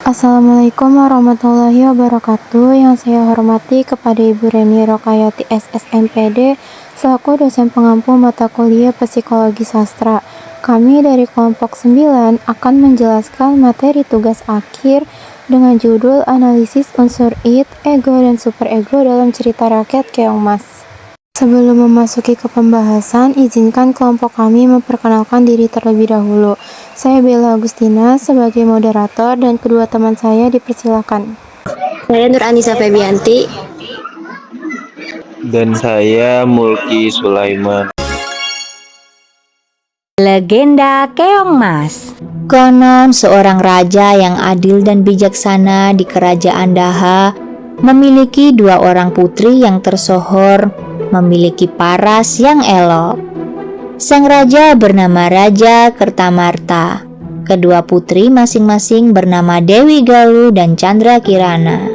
Assalamualaikum warahmatullahi wabarakatuh. Yang saya hormati kepada Ibu Reni Rokayati SSMPD selaku dosen pengampu mata kuliah Psikologi Sastra. Kami dari kelompok 9 akan menjelaskan materi tugas akhir dengan judul analisis unsur id, ego, dan superego dalam cerita rakyat Keong Mas. Sebelum memasuki ke pembahasan, izinkan kelompok kami memperkenalkan diri terlebih dahulu. Saya Bella Agustina sebagai moderator dan kedua teman saya dipersilakan. Saya Nur Anissa Febianti. Dan saya Mulki Sulaiman. Legenda Keong Mas. Konon seorang raja yang adil dan bijaksana di kerajaan Daha memiliki dua orang putri yang tersohor, memiliki paras yang elok. Sang raja bernama Raja Kertamarta. Kedua putri masing-masing bernama Dewi Galuh dan Chandra Kirana.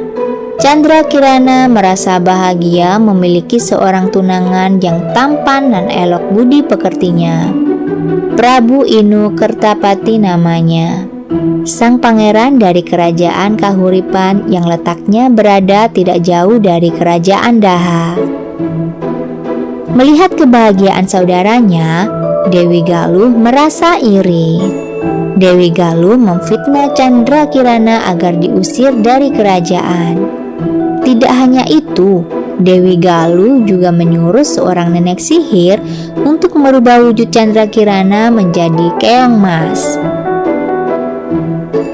Chandra Kirana merasa bahagia memiliki seorang tunangan yang tampan dan elok budi pekertinya. Prabu Inu Kertapati namanya. Sang pangeran dari kerajaan Kahuripan yang letaknya berada tidak jauh dari kerajaan Daha. Melihat kebahagiaan saudaranya, Dewi Galuh merasa iri. Dewi Galuh memfitnah Chandra Kirana agar diusir dari kerajaan. Tidak hanya itu, Dewi Galuh juga menyuruh seorang nenek sihir untuk merubah wujud Chandra Kirana menjadi Keong Mas.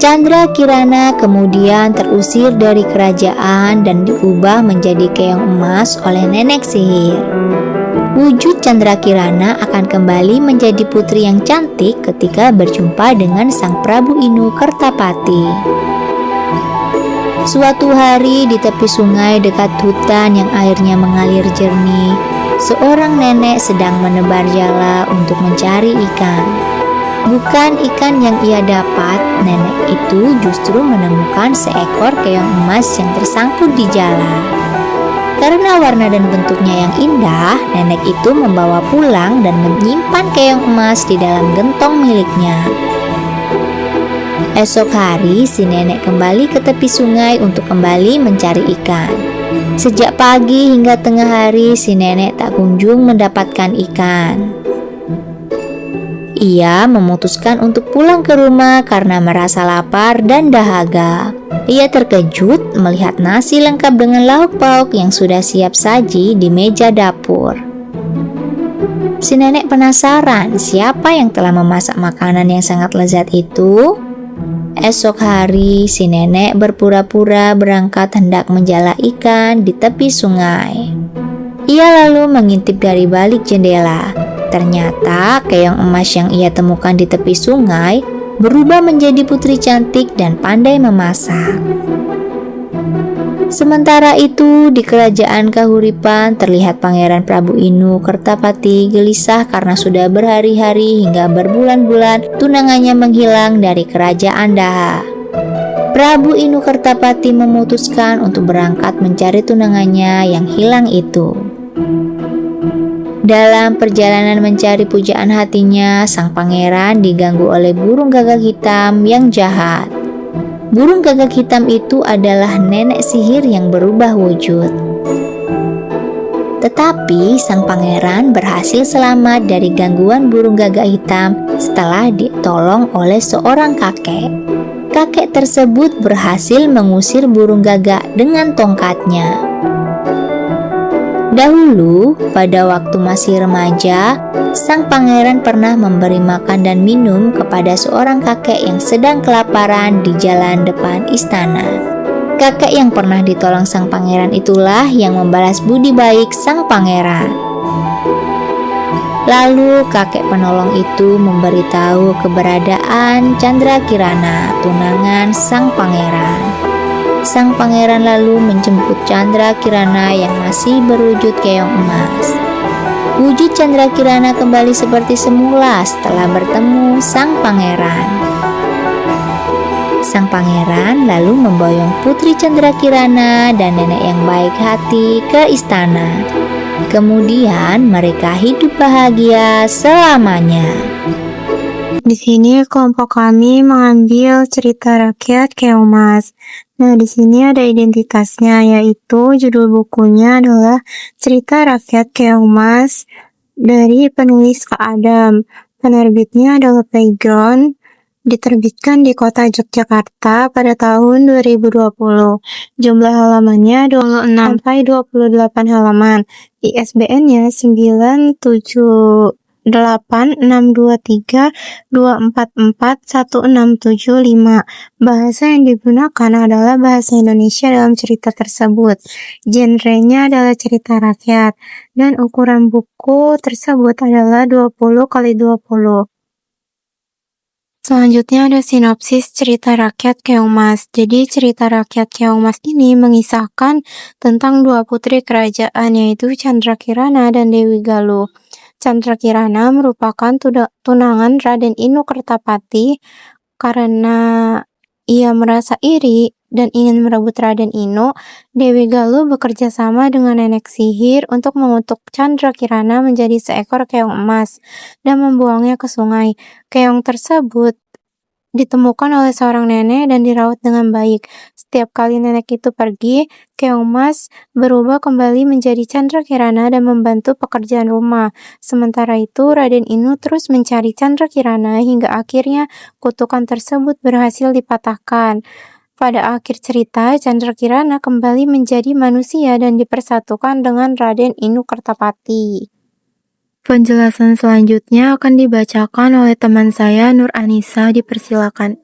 Chandra Kirana kemudian terusir dari kerajaan dan diubah menjadi keong emas oleh nenek sihir. Wujud Chandra Kirana akan kembali menjadi putri yang cantik ketika berjumpa dengan sang Prabu Inu Kertapati. Suatu hari di tepi sungai dekat hutan yang airnya mengalir jernih, seorang nenek sedang menebar jala untuk mencari ikan. Bukan ikan yang ia dapat, nenek itu justru menemukan seekor keong emas yang tersangkut di jala. Karena warna dan bentuknya yang indah, nenek itu membawa pulang dan menyimpan keong emas di dalam gentong miliknya. Esok hari, si nenek kembali ke tepi sungai untuk kembali mencari ikan. Sejak pagi hingga tengah hari, si nenek tak kunjung mendapatkan ikan. Ia memutuskan untuk pulang ke rumah karena merasa lapar dan dahaga. Ia terkejut melihat nasi lengkap dengan lauk pauk yang sudah siap saji di meja dapur. Si nenek penasaran siapa yang telah memasak makanan yang sangat lezat itu. Esok hari, si nenek berpura-pura berangkat hendak menjala ikan di tepi sungai. Ia lalu mengintip dari balik jendela. Ternyata keong emas yang ia temukan di tepi sungai berubah menjadi putri cantik dan pandai memasak. Sementara itu, di kerajaan Kahuripan terlihat Pangeran Prabu Inu Kertapati gelisah karena sudah berhari-hari hingga berbulan-bulan tunangannya menghilang dari kerajaan Daha. Prabu Inu Kertapati memutuskan untuk berangkat mencari tunangannya yang hilang itu. Dalam perjalanan mencari pujaan hatinya, sang pangeran diganggu oleh burung gagak hitam yang jahat. Burung gagak hitam itu adalah nenek sihir yang berubah wujud. Tetapi sang pangeran berhasil selamat dari gangguan burung gagak hitam setelah ditolong oleh seorang kakek. Kakek tersebut berhasil mengusir burung gagak dengan tongkatnya. Dahulu, pada waktu masih remaja, sang pangeran pernah memberi makan dan minum kepada seorang kakek yang sedang kelaparan di jalan depan istana. Kakek yang pernah ditolong sang pangeran itulah yang membalas budi baik sang pangeran. Lalu kakek penolong itu memberitahu keberadaan Chandra Kirana, tunangan sang pangeran. Sang pangeran lalu menjemput Chandra Kirana yang masih berwujud keong emas. Wujud Chandra Kirana kembali seperti semula setelah bertemu sang pangeran. Sang pangeran lalu memboyong putri Chandra Kirana dan nenek yang baik hati ke istana. Kemudian mereka hidup bahagia selamanya. Di sini kelompok kami mengambil cerita rakyat Keong Mas. Nah, di sini ada identitasnya, yaitu judul bukunya adalah Cerita Rakyat Keong Mas dari penulis Kak Adam. Penerbitnya adalah Playground, diterbitkan di kota Yogyakarta pada tahun 2020. Jumlah halamannya 26 sampai 28 halaman. ISBN-nya 9786232441675. Bahasa yang digunakan adalah bahasa Indonesia dalam cerita tersebut. Genrenya adalah cerita rakyat dan ukuran buku tersebut adalah 20 kali 20. Selanjutnya ada sinopsis cerita rakyat Keong Mas. Jadi cerita rakyat Keong Mas ini mengisahkan tentang dua putri kerajaan, yaitu Chandra Kirana dan Dewi Galuh. Chandra Kirana merupakan tunangan Raden Inu Kertapati. Karena ia merasa iri dan ingin merebut Raden Inu, Dewi Galuh bekerja sama dengan nenek sihir untuk mengutuk Chandra Kirana menjadi seekor keong emas dan membuangnya ke sungai. Keong tersebut ditemukan oleh seorang nenek dan dirawat dengan baik. Setiap kali nenek itu pergi, Keong Mas berubah kembali menjadi Chandra Kirana dan membantu pekerjaan rumah. Sementara itu, Raden Inu terus mencari Chandra Kirana hingga akhirnya kutukan tersebut berhasil dipatahkan. Pada akhir cerita, Chandra Kirana kembali menjadi manusia dan dipersatukan dengan Raden Inu Kertapati. Penjelasan selanjutnya akan dibacakan oleh teman saya Nur Anissa, dipersilakan.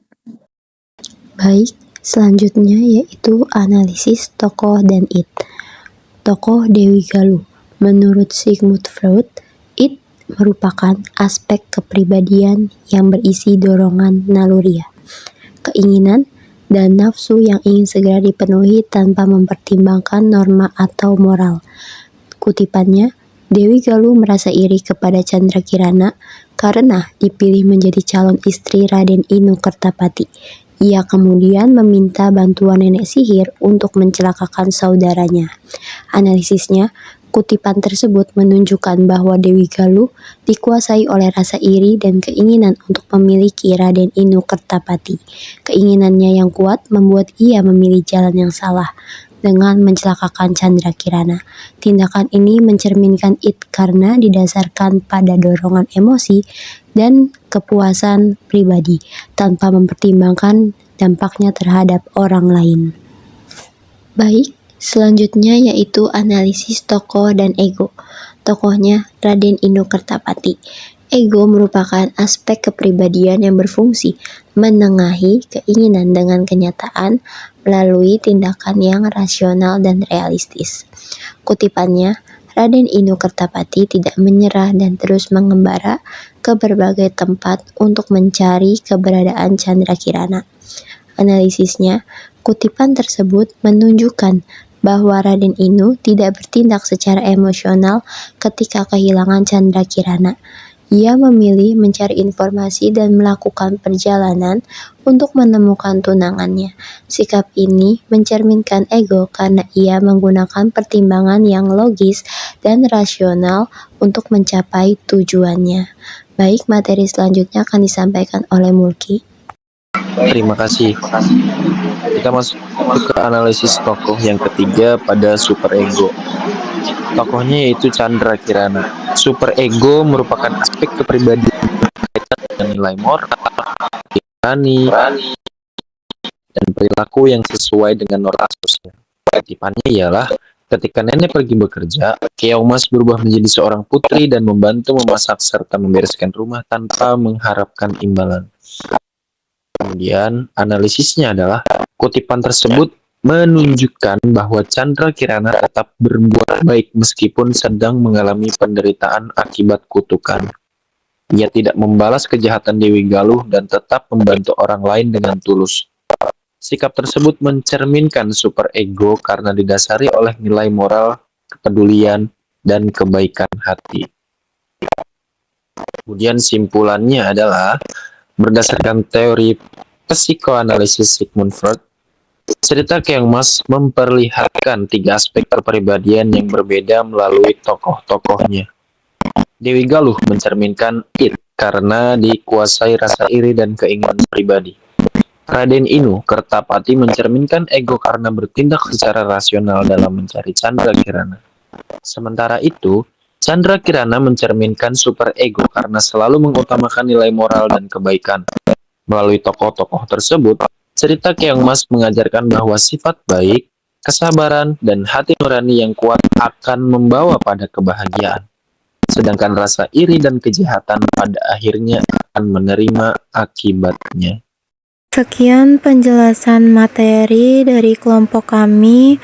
Baik, selanjutnya yaitu analisis tokoh dan id. Tokoh Dewi Galuh. Menurut Sigmund Freud, id merupakan aspek kepribadian yang berisi dorongan naluriah, keinginan, dan nafsu yang ingin segera dipenuhi tanpa mempertimbangkan norma atau moral. Kutipannya, Dewi Galuh merasa iri kepada Chandra Kirana karena dipilih menjadi calon istri Raden Inu Kertapati. Ia kemudian meminta bantuan nenek sihir untuk mencelakakan saudaranya. Analisisnya, kutipan tersebut menunjukkan bahwa Dewi Galuh dikuasai oleh rasa iri dan keinginan untuk memiliki Raden Inu Kertapati. Keinginannya yang kuat membuat ia memilih jalan yang salah dengan mencelakakan Chandra Kirana. Tindakan ini mencerminkan id karena didasarkan pada dorongan emosi dan kepuasan pribadi tanpa mempertimbangkan dampaknya terhadap orang lain. Baik, selanjutnya yaitu analisis tokoh dan ego. Tokohnya Raden Inu Kertapati. Ego merupakan aspek kepribadian yang berfungsi menengahi keinginan dengan kenyataan melalui tindakan yang rasional dan realistis. Kutipannya, Raden Inu Kertapati tidak menyerah dan terus mengembara ke berbagai tempat untuk mencari keberadaan Chandra Kirana. Analisisnya, kutipan tersebut menunjukkan bahwa Raden Inu tidak bertindak secara emosional ketika kehilangan Chandra Kirana. Ia memilih mencari informasi dan melakukan perjalanan untuk menemukan tunangannya. Sikap ini mencerminkan ego karena ia menggunakan pertimbangan yang logis dan rasional untuk mencapai tujuannya. Baik, materi selanjutnya akan disampaikan oleh Mulki. Terima kasih. Kita masuk ke analisis tokoh yang ketiga pada super ego. Tokohnya yaitu Chandra Kirana. Super ego merupakan aspek kepribadian berkaitan dengan nilai moral, berani, dan perilaku yang sesuai dengan norma sosial. Tipikalnya ialah ketika nenek pergi bekerja, Keong Mas berubah menjadi seorang putri dan membantu memasak serta membereskan rumah tanpa mengharapkan imbalan. Kemudian analisisnya adalah kutipan tersebut menunjukkan bahwa Chandra Kirana tetap berbuat baik meskipun sedang mengalami penderitaan akibat kutukan. Ia tidak membalas kejahatan Dewi Galuh dan tetap membantu orang lain dengan tulus. Sikap tersebut mencerminkan super ego karena didasari oleh nilai moral, kepedulian, dan kebaikan hati. Kemudian simpulannya adalah berdasarkan teori psikoanalisis Sigmund Freud, cerita Keong Mas memperlihatkan tiga aspek kepribadian yang berbeda melalui tokoh-tokohnya. Dewi Galuh mencerminkan id karena dikuasai rasa iri dan keinginan pribadi. Raden Inu Kertapati mencerminkan ego karena bertindak secara rasional dalam mencari Candra Kirana. Sementara itu, Candra Kirana mencerminkan super ego karena selalu mengutamakan nilai moral dan kebaikan. Melalui tokoh-tokoh tersebut, cerita Keong Mas mengajarkan bahwa sifat baik, kesabaran, dan hati nurani yang kuat akan membawa pada kebahagiaan. Sedangkan rasa iri dan kejahatan pada akhirnya akan menerima akibatnya. Sekian penjelasan materi dari kelompok kami.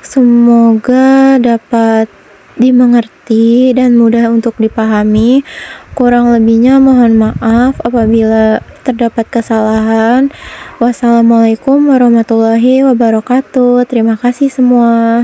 Semoga dapat dimengerti dan mudah untuk dipahami. Kurang lebihnya mohon maaf apabila terdapat kesalahan. Wassalamualaikum warahmatullahi wabarakatuh. Terima kasih semua.